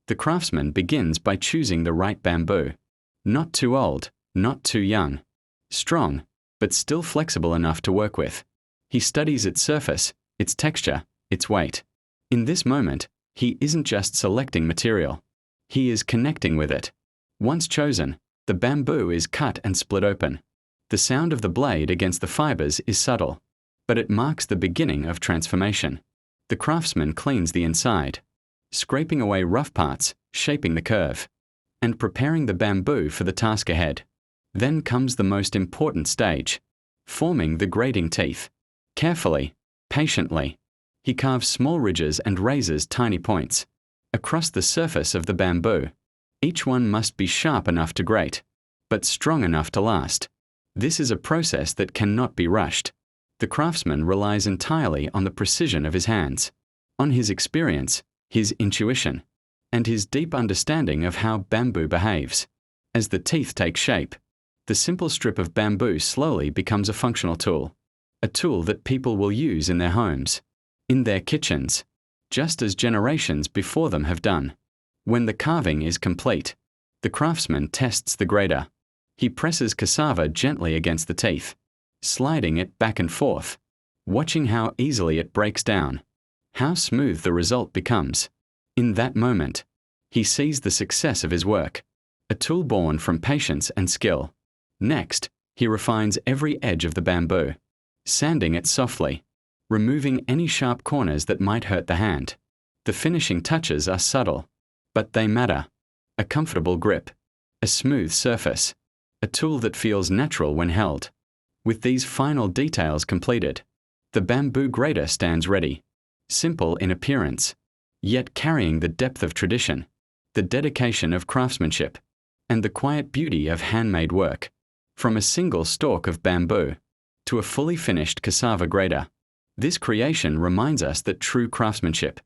The craftsman begins by choosing the right bamboo. Not too old, not too young. Strong, but still flexible enough to work with. He studies its surface, its texture, its weight. In this moment, he isn't just selecting material. He is connecting with it. Once chosen, the bamboo is cut and split open. The sound of the blade against the fibers is subtle, but it marks the beginning of transformation. The craftsman cleans the inside, scraping away rough parts, shaping the curve, and preparing the bamboo for the task ahead. Then comes the most important stage, forming the grading teeth. Carefully, patiently, he carves small ridges and raises tiny points across the surface of the bamboo. Each one must be sharp enough to grate, but strong enough to last. This is a process that cannot be rushed. The craftsman relies entirely on the precision of his hands, on his experience, his intuition, and his deep understanding of how bamboo behaves. As the teeth take shape, the simple strip of bamboo slowly becomes a functional tool, a tool that people will use in their homes, in their kitchens, just as generations before them have done. When the carving is complete, the craftsman tests the grater. He presses cassava gently against the teeth, sliding it back and forth, watching how easily it breaks down, how smooth the result becomes. In that moment, he sees the success of his work, a tool born from patience and skill. Next, he refines every edge of the bamboo, sanding it softly, removing any sharp corners that might hurt the hand. The finishing touches are subtle, but they matter. A comfortable grip, a smooth surface, a tool that feels natural when held. With these final details completed, the bamboo grater stands ready, simple in appearance, yet carrying the depth of tradition, the dedication of craftsmanship, and the quiet beauty of handmade work. From a single stalk of bamboo to a fully finished cassava grater, this creation reminds us that true craftsmanship